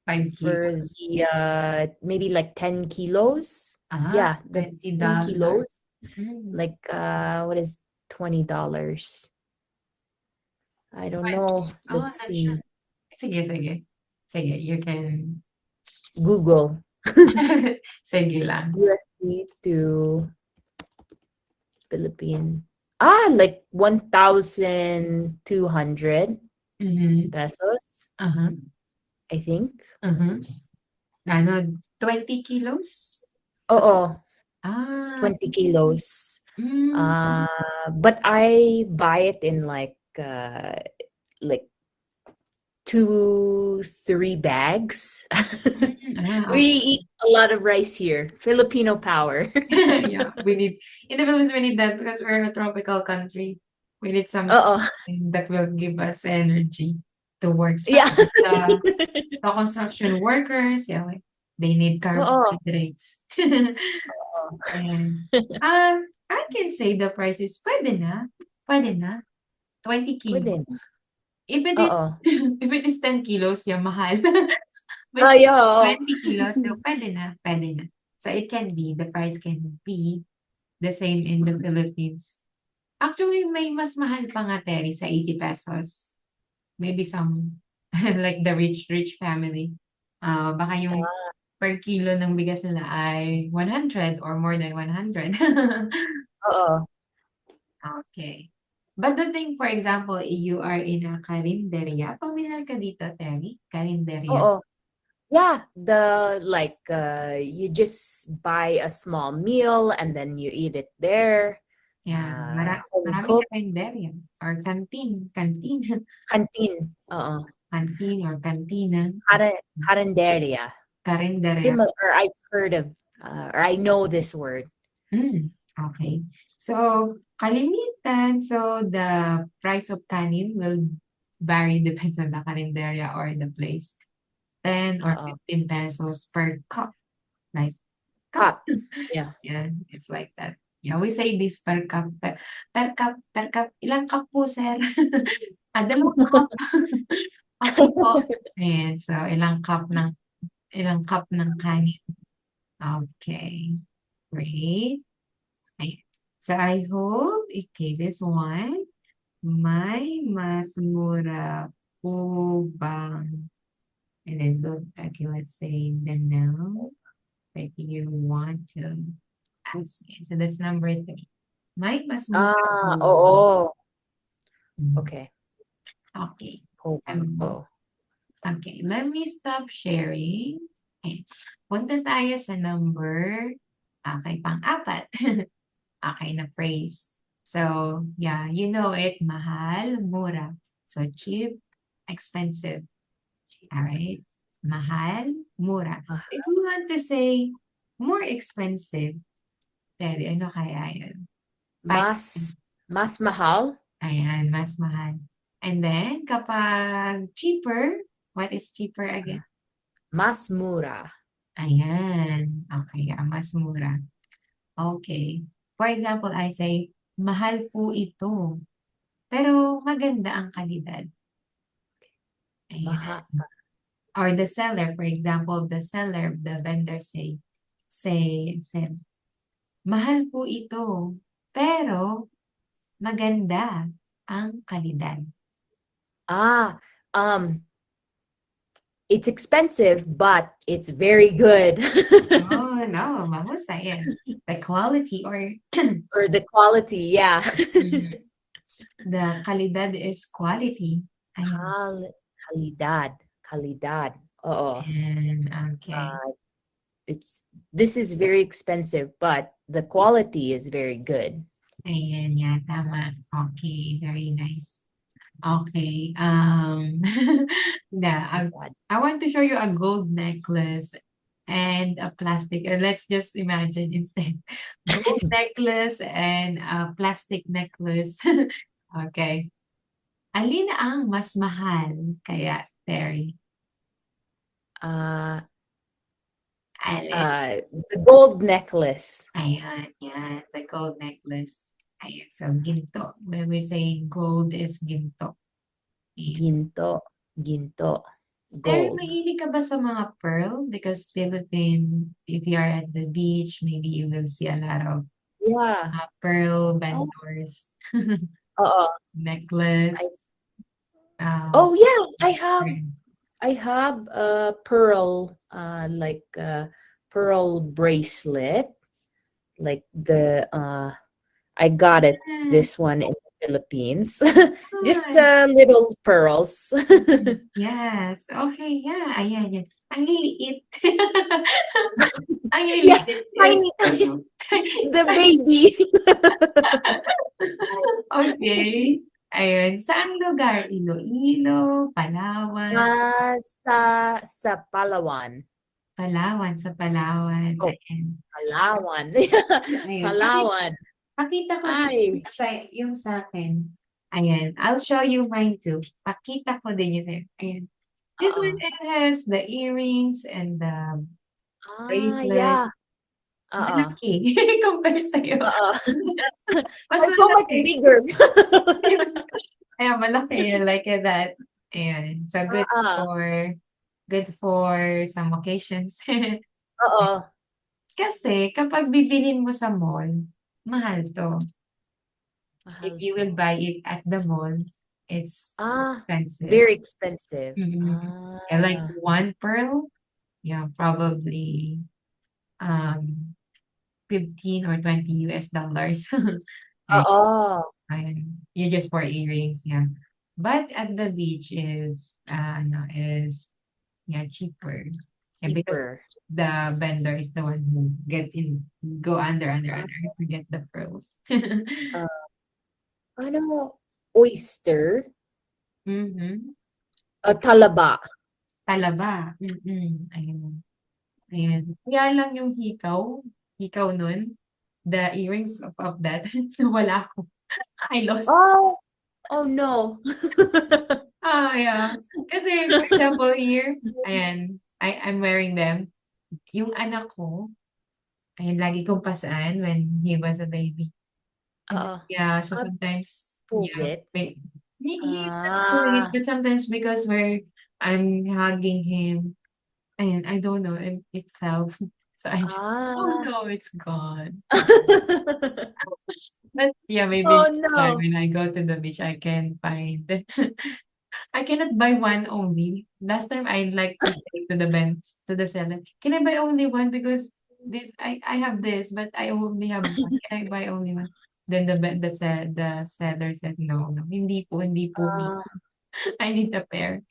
Five for kilos. the maybe like 10 kilos. Yeah, that's 10 $20. kilos. Mm. Like what is $20? I don't know. Let's see. Sige. Sige, you can Google. sige lang. USD to Philippine. Like 1,200 Mhm. pesos, Uh-huh. I think. Uh-huh. Ano, 20 kilos? Oo, 20 20. kilos. Mm. But I buy it in like 2-3 bags. We eat a lot of rice here. Filipino power. Yeah, in the Philippines, we need that because we're a tropical country. We need something Oo. that will give us energy to work. Yeah. The construction workers, yeah, they need carbohydrates. And I can say the price is pwede na. 20 Pwede. kilos. If it is Oo. if it is 10 kilos, yeah, mahal. But Oo. 20 kilos, so pwede na. So the price can be the same in the Philippines. Actually, may mas mahal pa nga, Terry, sa 80 pesos. Maybe some, like the rich family. Baka yung per kilo ng bigas nila ay 100 or more than 100. Oo. Okay. But the thing, for example, you are in a karinderya. Familiar ka dito, Terry? Karinderya. Oo. Yeah, you just buy a small meal and then you eat it there. Yeah, home maraming cooked. karinderya or canteen. Canteen. Oo. Canteen or cantina. Carinderia. Karinderya. Similar, or I've heard of, or I know this word. Okay. So, kalimitan, so the price of kanin will vary depends on the karinderya or the place. 10 or 15 pesos per cup. Like, Cup. Yeah. Yeah, it's like that. Yeah, we say this per cup. Per cup. Ilang cup po, sir? Dalawang cup. Ako po. Ayan, so ilang cup ng kanin. Okay. Great. Ayan. So I hope, okay, this one, may mas mura po bang, and then go, okay, let's say them now. Like you want to ask. So that's number 3. May mas mura po ba? Oo. Okay. Okay. Hold on. Okay, let me stop sharing. Okay. Punta tayo sa number, pang-4. Okay, na phrase. So, yeah, you know it, mahal, mura. So, cheap, expensive. All right? Mahal, mura. If we want to say more expensive, Terry, ano kaya yun? Mas mahal. Ayan, mas mahal. And then, kapag cheaper, what is cheaper again? Mas mura. Ayan. Okay, mas mura. Okay. For example, I say, mahal po ito. Pero maganda ang kalidad. Maha. Ayan. Or the seller, for example, the vendor said, mahal po ito, pero maganda ang kalidad. It's expensive, but it's very good. Oh, no, mahusay yan. The quality or Or the quality, yeah. the kalidad is quality. Ayan. Kalidad. Oo. And, okay. This is very expensive, but the quality is very good. Ayan, yeah, tama. Okay, very nice. Okay, yeah, I want to show you a gold necklace and a plastic. Let's just imagine instead, gold necklace and a plastic necklace. Okay. Alin ang mas mahal kaya, Terry? Alin? The gold necklace. Ayan, yan, the gold necklace. Ayan, so ginto. When we say gold is ginto. Ayan. Ginto. Terry, Gold. mahilig ka ba sa mga pearl? Because Philippine, if you are at the beach, maybe you will see a lot of Yeah. pearl vendors, Oo. necklace. Oh yeah, I pearl. have a pearl, like a pearl bracelet. Like I got it, this one in the Philippines. Just little pearls. Yes. Okay, yeah. Ayan, yan. Ang liliit. Ang Yeah, liliit. tiny. The baby. Okay. Ayun. Saang lugar? Iloilo, Palawan. Sa Palawan. Palawan, sa Palawan. Oh. Ayan. Palawan. Ayun. Palawan. Pakita ko Nice. yung sa akin. Ayan. I'll show you mine too. Pakita ko din yung sa'yo. Ayan. This one, it has the earrings and the bracelet. Yeah. Malaki compare sa'yo. Mas so much malaki. bigger. Ayan, malaki. I like that. Ayan. So good for some occasions. Kasi kapag bibilin mo sa mall, mahal to. If you will buy it at the mall, it's expensive. Very expensive. And like one pearl, yeah, probably 15 or 20 US dollars. And you just for earrings, yeah. But at the beach is cheaper. Yeah, because the vendor is the one who go under to get the pearls. Oyster? Talaba. Talaba. Ayan. Kaya lang yung hikaw nun, the earrings of that, wala ako. I lost. Oh no. Yeah. Kasi, for example, here, ayan, I'm wearing them. Yung anak ko, ayan, lagi kong pasaan when he was a baby. Yeah, so sometimes, he's not pulling it, but sometimes because I'm hugging him, and I don't know, it fell. So I just, oh no, it's gone. But yeah, maybe when I go to the beach, I can find. I cannot buy one only. Last time I like to say to the seller, can I buy only one because I have this, but I only have one. Can I buy only one? Then the seller said, no, hindi po. I need a pair.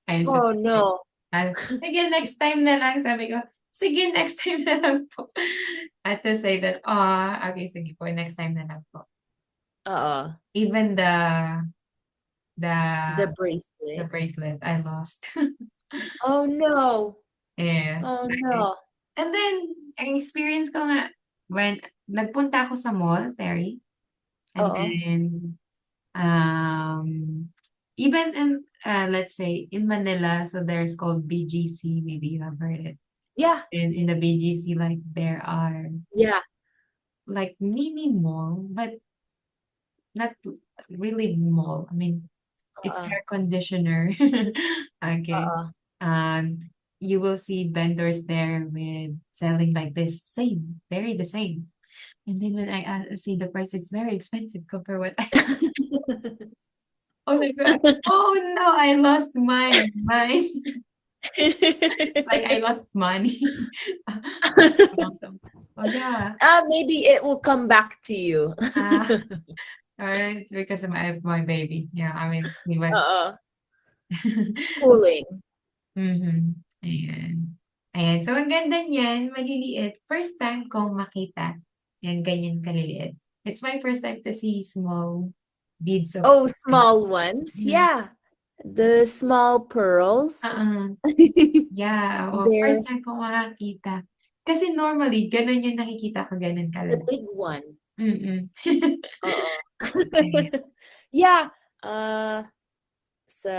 Oh no. Sige, next time na lang. Sabi ko, sige, next time na lang po. I had to say that, okay, sige po, next time na lang po. Even the bracelet. The bracelet, I lost. Oh no. Yeah. Oh no. And then, ang experience ko nga, when nagpunta ako sa mall, Terry, and then, even in, let's say, in Manila, so there's called BGC, maybe you have heard it. Yeah. And in the BGC, like, there are, like mini mall, but not really mall. I mean, it's Uh-uh. hair conditioner. Okay. Uh-uh. You will see vendors there with selling like this, same, very the same. And then when I see the price, it's very expensive compared what I was like, oh no, I lost mine. It's like I lost money. Oh yeah. Maybe it will come back to you. Ah, or because of my baby. Yeah, I mean he was Uh-uh. Cooling. Mhm. Ayan. Ayan. So, ang ganda niyan, maliliit. First time kong makita. Yan, ganyan kaliliit. It's my first time to see small beads of Oh, pearl. small ones. Yeah. Yeah. The small pearls. Yeah. They're First time kong makakita. Kasi normally, ganun yung nakikita ko, ganun the kalaki. big one. Mm-mm. Oo. Ayan. Yeah. Sa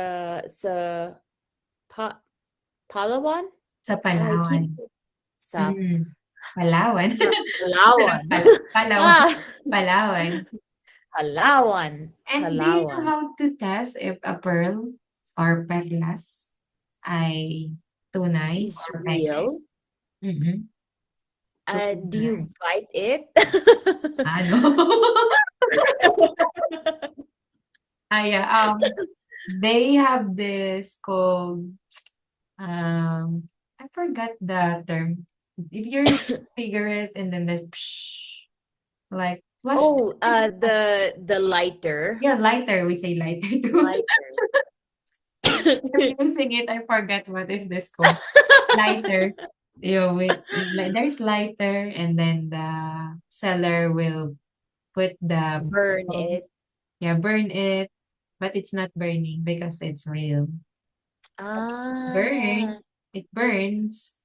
Palawan? Sa I keep Palawan. sa Palawan. sa Palawan. Palawan. Ah, Palawan. Palawan. And do you know Palawan. how to test if a pearl or perlas ay tunay Is or peke? real. Mm-mm. Do you bite it? Ano? Yeah. They have this called I forgot the term. If you're cigarette and then the like flash. Oh, the lighter. Yeah, lighter. We say lighter too. Lighter. I'm using it. I forgot what is this called. Lighter. There's lighter, and then the seller will put the Burn pearl. it. Yeah, burn it, but it's not burning because it's real. Ah. It burns,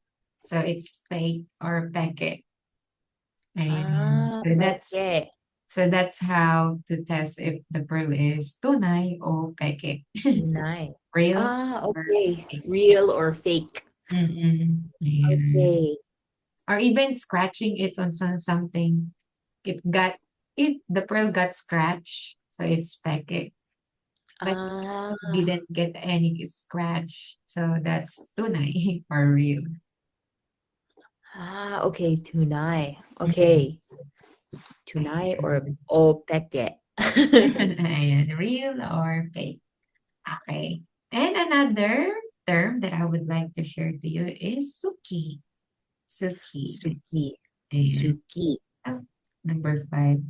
so it's fake or peke. Ayan. Ah, So okay. that's how to test if the pearl is tunay o peke. Nice. Real Ah, or okay. fake. Real or fake. Ayan. Okay. Or even scratching it on something. The pearl got scratched, so it's peke. But Ah, didn't get any scratch, so that's tunay or real. okay. Tunay. Okay. Tunay or peke. Ayan, real or fake. Okay. And another term that I would like to share to you is suki. Suki. Suki. Ayan. Suki. Oh, number 5.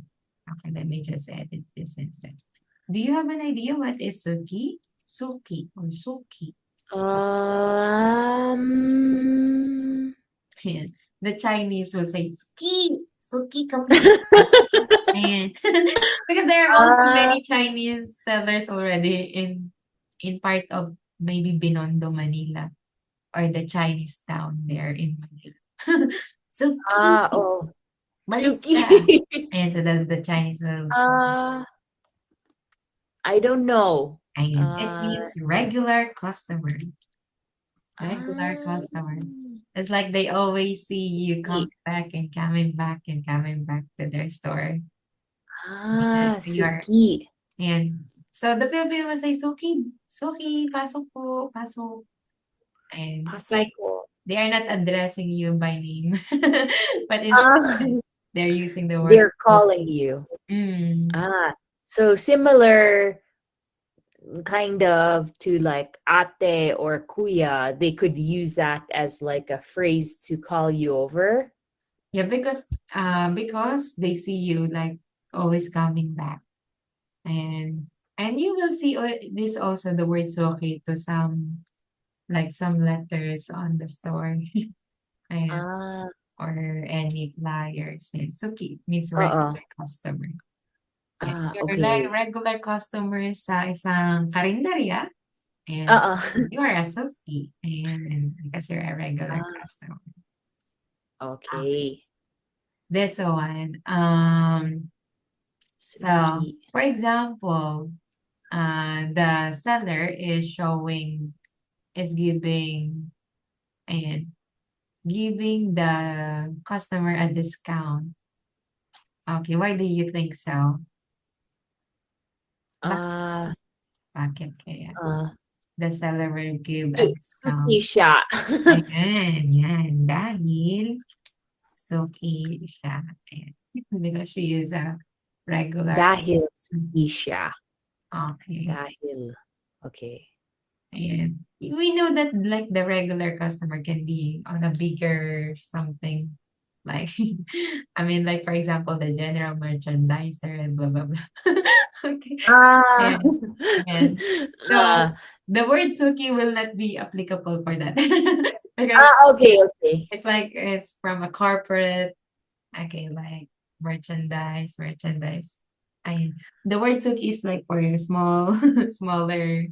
Okay, let me just edit this instead. Do you have an idea what is suki? Suki or suki. Ayan. The Chinese will say suki, suki complete. And because there are also many Chinese sellers already in part of maybe Binondo, Manila, or the Chinese town there in Manila. Suki. Oh. Balik Suki. ka. Ayan, so the Chinese will say, I don't know. ayan, it means regular customer. Regular Ah. customer. It's like they always see you coming back and coming back and coming back to their store. Ah, You are, Suki. and so the Filipino will say, Suki, Suki, pasok po, pasok. And it's like Pasok. they are not addressing you by name, but Ah, instead they're using the word they're calling you. Mm. So similar kind of to like ate or kuya, they could use that as like a phrase to call you over. Yeah, because they see you like always coming back. And you will see this also the word soki to some like some letters on the store. Ayan. Or any flyers. And suki means regular customer. You're Okay. regular customer sa isang karinderya, and you are a suki, and because you're a regular customer. Okay. This one, so Suki. for example, the seller is giving and giving the customer a discount. Okay, why do you think so? Uh, Bakit kaya? uh, The seller will give a suki discount. siya. Ayan, yan. Dahil suki siya. Ayan. Because she is a regular. Dahil suki siya. Okay. Dahil. Okay. And we know that like the regular customer can be on a bigger something. Like, I mean, like for example, the general merchandiser and blah blah blah. Okay. Ah. And and Ah, so the word suki will not be applicable for that. Because okay, okay. it's like it's from a corporate, okay, like merchandise. And the word suki is like for your small, smaller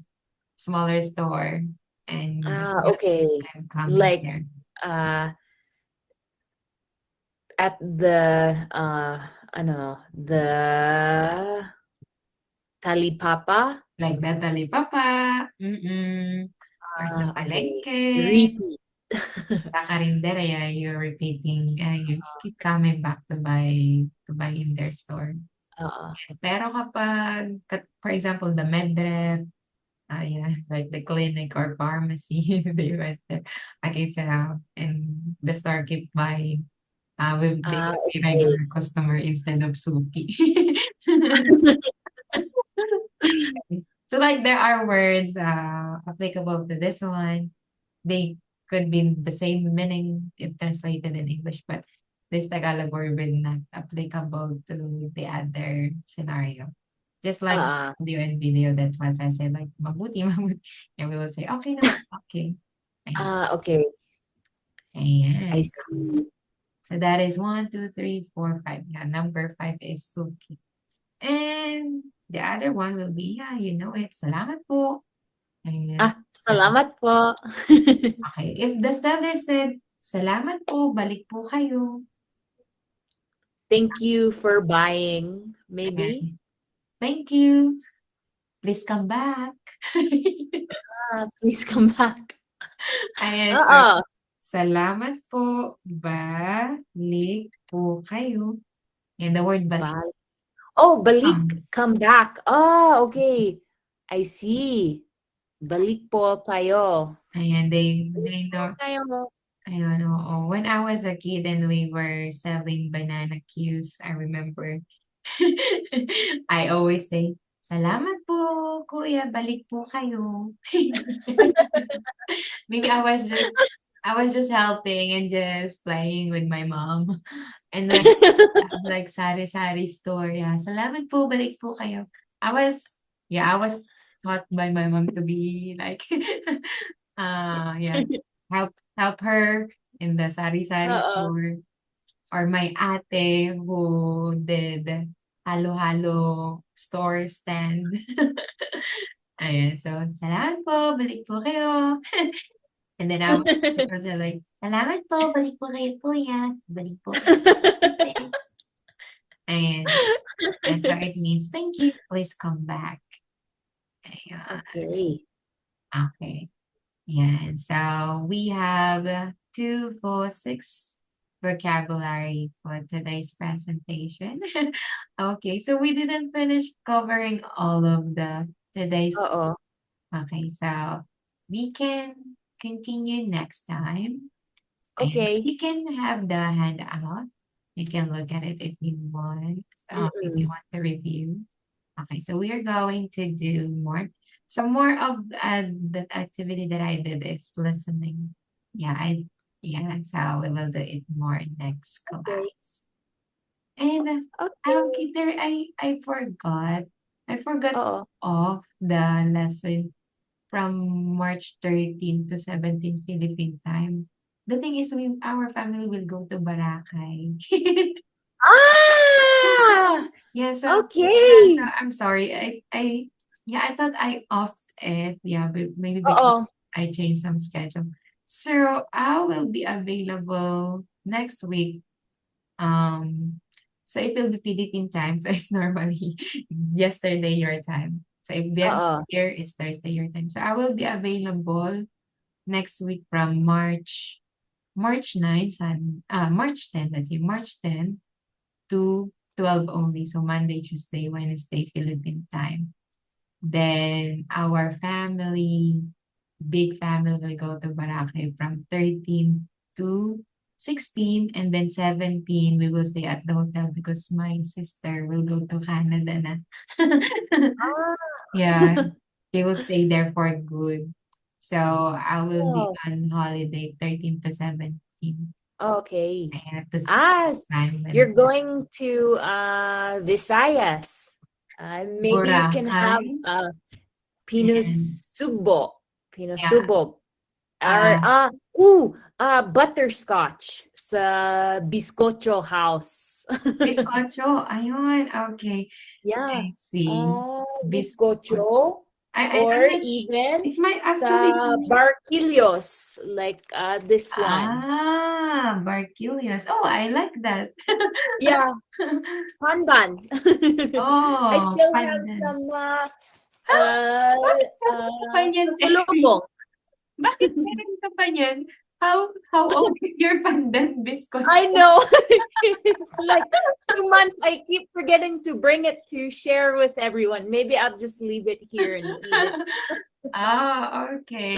store, and Okay. it's kind of common Like, here. uh, at the, the talipapa. Like that talipapa, or sa Okay. palengke, Repeat. sa karindera, yeah, you're repeating, you keep coming back to buy in their store. Oo. Pero kapag, for example, the medrep, yeah, like the clinic or pharmacy, they went there. Okay, so, and the store keep buying, they would be Okay. regular customer instead of Suki. So like there are words applicable to this one. They could be the same meaning if translated in English, but this Tagalog word will not applicable to the other scenario. Just like Ah, audio and video that was I said like mabuti, mabuti. And we will say, okay naman, okay. Ayan. okay. I Ayan. see. So that is 1, 2, 3, 4, 5. Yeah, number 5 is Suki. And the other one will be, yeah, you know it. Salamat po. Ayan. Salamat po. Okay. If the seller said, salamat po, balik po kayo. Thank you for buying, maybe. Ayan. Thank you. Please come back. Please come back. Ayan. So, Oo. salamat po, balik po kayo. And the word balik. Balik. Come back. Okay. I see. Balik po kayo. Ayan, they know. Kayo. Ayun, oo. When I was a kid and we were selling banana cues, I remember I always say, salamat po, kuya, balik po kayo. Maybe I was just helping and just playing with my mom. And then like sari-sari store, yeah. Salamat po, balik po kayo. I was taught by my mom to be like yeah, help her in the sari-sari Oo. store, or my ate who did halo-halo store stand. Ayan, so salamat po, balik po kayo. And then I was also like, salamat po, balik po kayo kuya, balik po kayo. And so it means thank you, please come back. Ayan. Okay. Okay. Yeah, so we have 2, 4, 6 vocabulary for today's presentation. Okay, so we didn't finish covering all of the today's. Oo. Okay, so we can continue next time. And Okay. you can have the handout. You can look at it if you want. If you want to review. Okay, so we are going to do some more of the activity that I did is listening. Yeah, so we will do it more next class. Okay. And Okay. okay, I forgot Oo. off the lesson from March 13 to 17 Philippine time. The thing is, our family will go to Boracay. Yeah, so Okay. I'm sorry. I thought I offed it. Yeah, but maybe Oo. because I changed some schedule. So I will be available next week. So it will be Philippine time. So it's normally yesterday your time. So if Oo. here is Thursday your time. So I will be available next week from March 9, March 10, let's see, March 10 to 12 only. So Monday, Tuesday, Wednesday, Philippine time. Then our family, big family will go to Boracay from 13 to 16, and then 17 we will stay at the hotel because my sister will go to Canada na. Yeah, she will stay there for good. So I will be Oh, on holiday 13 to 17. okay. I have to Ah, spend time with you're going to Visayas. Maybe you can have Boracay and Pinusubok. yeah, Pinusubok. Or uh, butterscotch sa Biscocho House. bizcocho. Ayun, okay. Yeah. I see. Biscocho. Biscocho I'm or not even it's my sa actually Barquillos like this one. Barquilius. Oh, I like that. Yeah, Panban. I Oh, still have pandan. some Bakit meron ka pa niyan, Eric? pasalubong. Bakit meron ka pa niyan? How old is your pandan biscuit? I know. Like 2 months, I keep forgetting to bring it to share with everyone. Maybe I'll just leave it here and eat it. Okay.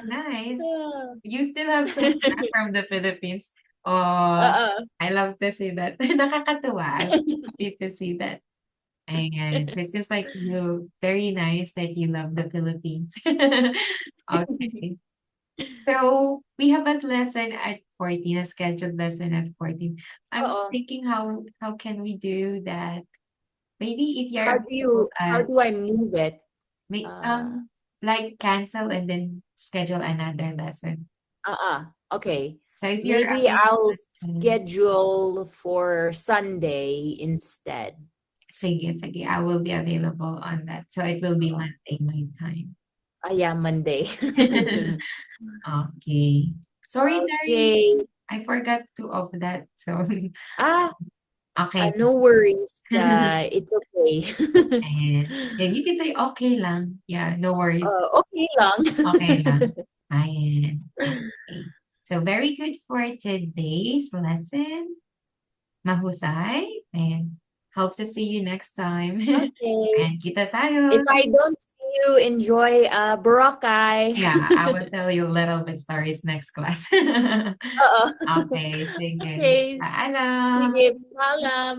Nice. Ah. You still have some snack from the Philippines. Oh, Uh-uh. I love to see that. Nakakatuwa. I'm happy to see that. And so it seems like you very nice that you love the Philippines. Okay. So we have a lesson at 14, a scheduled lesson at 14. I'm Oo. thinking how can we do that? Maybe if How you're do available you how do I move it? may, Uh, like cancel and then schedule another lesson. okay. So if you're Maybe available, I'll schedule for Sunday instead. sige, I will be available on that. So it will be Oo. Monday my time. Yeah, Monday. Okay. Sorry, Dari. Okay. I forgot to off that. So okay. No worries. It's okay. And you can say okay lang. Yeah, no worries. Okay lang. Okay lang. Ayan. Okay. So very good for today's lesson. Mahusay. And hope to see you next time. Okay. And kita tayo. If I don't see you, enjoy Boracay. Yeah, I will tell you a little bit stories next class. Oo. Okay, sige. Okay. Paalam. Sige, paalam.